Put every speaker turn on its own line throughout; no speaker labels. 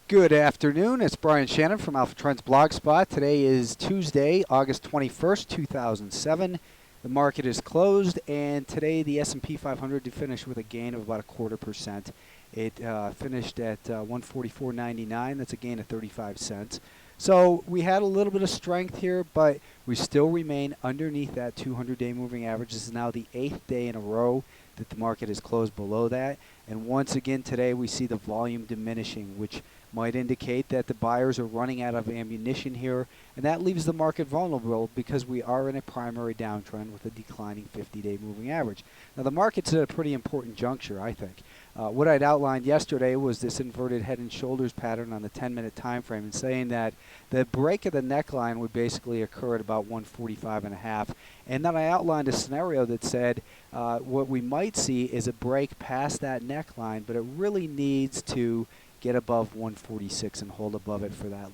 Good afternoon. It's Brian Shannon from Alpha Trends Blogspot. Today is Tuesday, August 21st, 2007. The market is closed, and today the S&P 500 finished with a gain of about 0.25%. It finished at 144.99. That's a gain of 35 cents. So we had a little bit of strength here, but we still remain underneath that 200-day moving average. This is now the 8th day in a row that the market is closed below that. And once again today we see the volume diminishing, which might indicate that the buyers are running out of ammunition here, and that leaves the market vulnerable because we are in a primary downtrend with a declining 50-day moving average. Now the market's at a pretty important juncture, I think. What I'd outlined yesterday was this inverted head and shoulders pattern on the 10-minute time frame, and saying that the break of the neckline would basically occur at about 145.5. And then I outlined a scenario that said what we might see is a break past that neckline, but it really needs to get above 146 and hold above it for that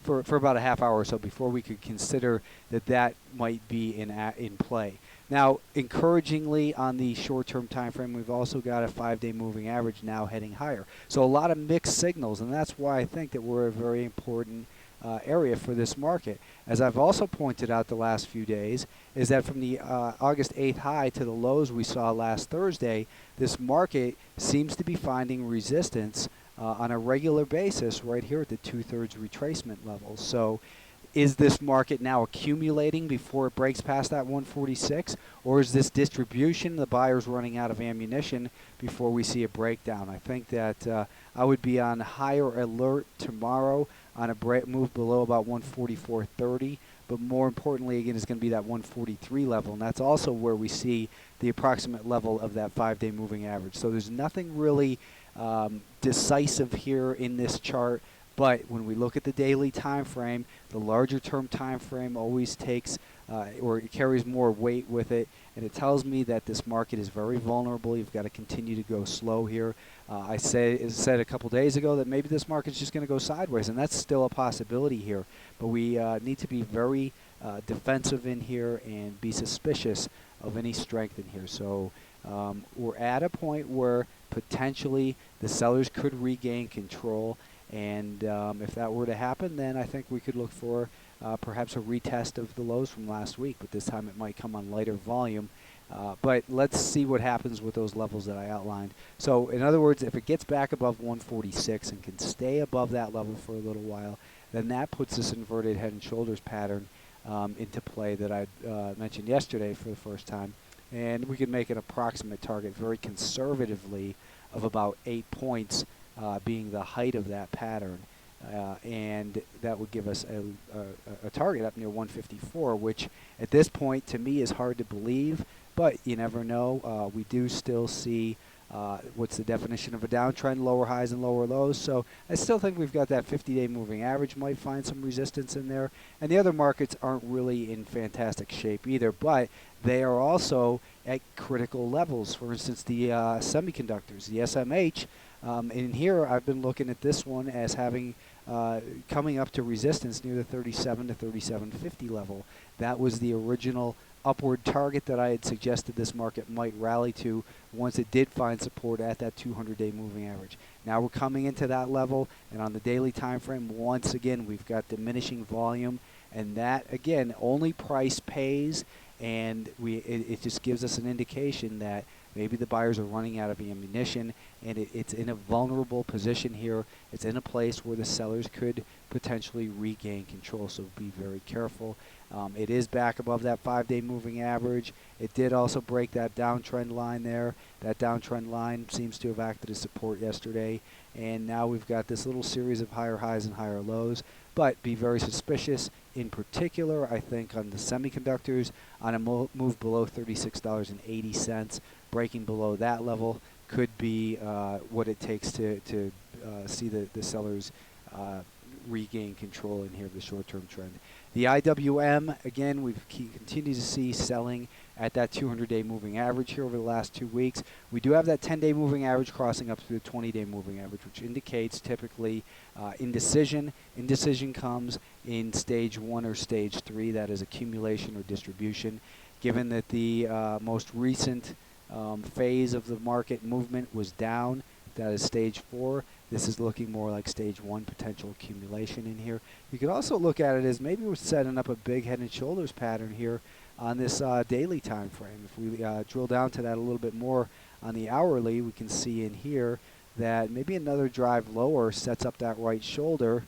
for about a half hour or so before we could consider that that might be in play. Now, encouragingly, on the short-term time frame, we've also got a 5-day moving average now heading higher. So a lot of mixed signals, and that's why I think that we're a very important area for this market. As I've also pointed out the last few days, is that from the August 8th high to the lows we saw last Thursday, this market seems to be finding resistance on a regular basis right here at the 2/3 retracement level. So is this market now accumulating before it breaks past that 146, or is this distribution, the buyers running out of ammunition before we see a breakdown? I think that I would be on higher alert tomorrow on a move below about 144.30, but more importantly, again, is going to be that 143 level, and that's also where we see the approximate level of that 5-day moving average. So there's nothing really decisive here in this chart. But when we look at the daily time frame, the larger term time frame always takes or it carries more weight with it, and it tells me that this market is very vulnerable. You've got to continue to go slow here. I said a couple days ago that maybe this market's just going to go sideways, and that's still a possibility here. But we need to be very defensive in here and be suspicious of any strength in here. So we're at a point where potentially the sellers could regain control. And if that were to happen, then I think we could look for perhaps a retest of the lows from last week, but this time it might come on lighter volume. But let's see what happens with those levels that I outlined. So in other words, if it gets back above 146 and can stay above that level for a little while, then that puts this inverted head and shoulders pattern into play that I mentioned yesterday for the first time. And we could make an approximate target very conservatively of about 8 points being the height of that pattern, and that would give us a target up near 154, which at this point to me is hard to believe, but you never know. We do still see what's the definition of a downtrend: lower highs and lower lows. So I still think we've got that 50-day moving average might find some resistance in there, and the other markets aren't really in fantastic shape either, but they are also at critical levels. For instance, the semiconductors, the SMH. In here, I've been looking at this one as having coming up to resistance near the 37 to 37.50 level. That was the original upward target that I had suggested this market might rally to once it did find support at that 200-day moving average. Now we're coming into that level, and on the daily time frame, once again, we've got diminishing volume, and that, again, only price pays, and it just gives us an indication that maybe the buyers are running out of ammunition, and it's in a vulnerable position here. It's in a place where the sellers could potentially regain control, so be very careful. It is back above that 5-day moving average. It did also break that downtrend line there. That downtrend line seems to have acted as support yesterday, and now we've got this little series of higher highs and higher lows. But be very suspicious, in particular, I think, on the semiconductors, on a move below $36.80. Breaking below that level could be what it takes to see the sellers regain control in here of the short-term trend. The IWM, again, we've continued to see selling at that 200-day moving average here over the last 2 weeks. We do have that 10-day moving average crossing up to the 20-day moving average, which indicates typically indecision. Indecision comes in stage 1 or stage 3, that is accumulation or distribution. Given that the most recent phase of the market movement was down, that is stage 4, This is looking more like stage 1 potential accumulation in here. You could also look at it as maybe we're setting up a big head and shoulders pattern here on this daily time frame. If we drill down to that a little bit more on the hourly, we can see in here that maybe another drive lower sets up that right shoulder,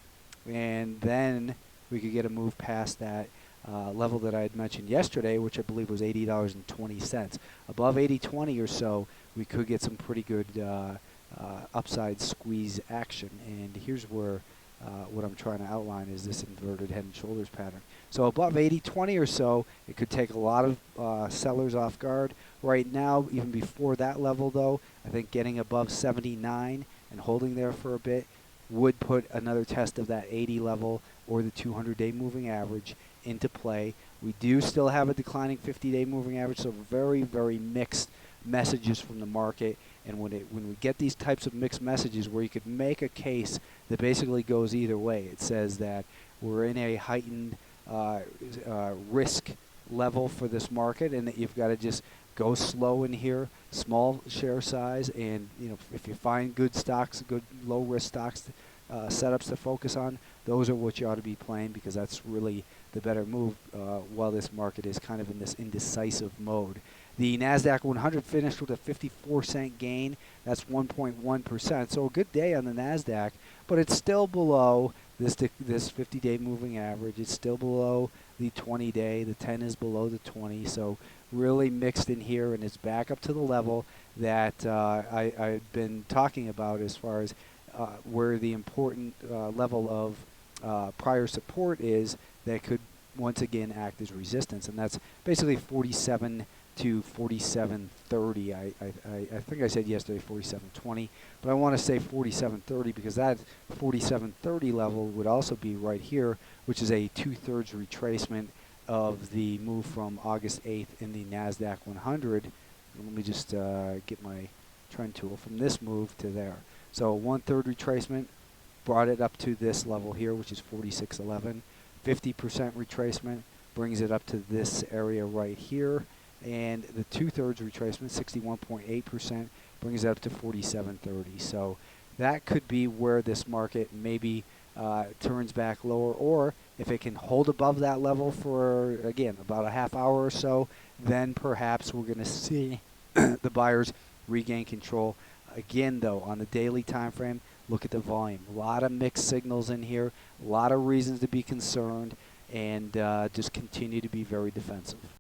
and then we could get a move past that level that I had mentioned yesterday, which I believe was $80.20. Above 80.20 or so, we could get some pretty good upside squeeze action. And here's where what I'm trying to outline is this inverted head and shoulders pattern. So above 80.20 or so, it could take a lot of sellers off guard. Right now, even before that level though, I think getting above 79 and holding there for a bit would put another test of that 80 level or the 200-day moving average into play. We do still have a declining 50-day moving average, so very, very mixed messages from the market. And when we get these types of mixed messages where you could make a case that basically goes either way, it says that we're in a heightened risk level for this market, and that you've got to just go slow in here, small share size, and if you find good stocks, good low risk stocks, setups to focus on, those are what you ought to be playing, because that's really the better move while this market is kind of in this indecisive mode. The NASDAQ 100 finished with a 54-cent gain. That's 1.1%. So a good day on the NASDAQ, but it's still below this 50-day moving average. It's still below the 20-day. The 10 is below the 20. So really mixed in here, and it's back up to the level that I've been talking about as far as where the important level of prior support is that could once again act as resistance, and that's basically 47 to 47.30. I think I said yesterday 47.20, but I want to say 47.30 because that 47.30 level would also be right here, which is a 2/3 retracement of the move from August 8th in the NASDAQ 100. Let me just get my trend tool from this move to there. So 1/3 retracement brought it up to this level here, which is 46.11. 50% retracement brings it up to this area right here. And the 2/3 retracement, 61.8%, brings it up to 47.30. So that could be where this market maybe turns back lower, or if it can hold above that level for, again, about a half hour or so, then perhaps we're going to see the buyers regain control. Again, though, on the daily time frame, look at the volume. A lot of mixed signals in here, a lot of reasons to be concerned, and just continue to be very defensive.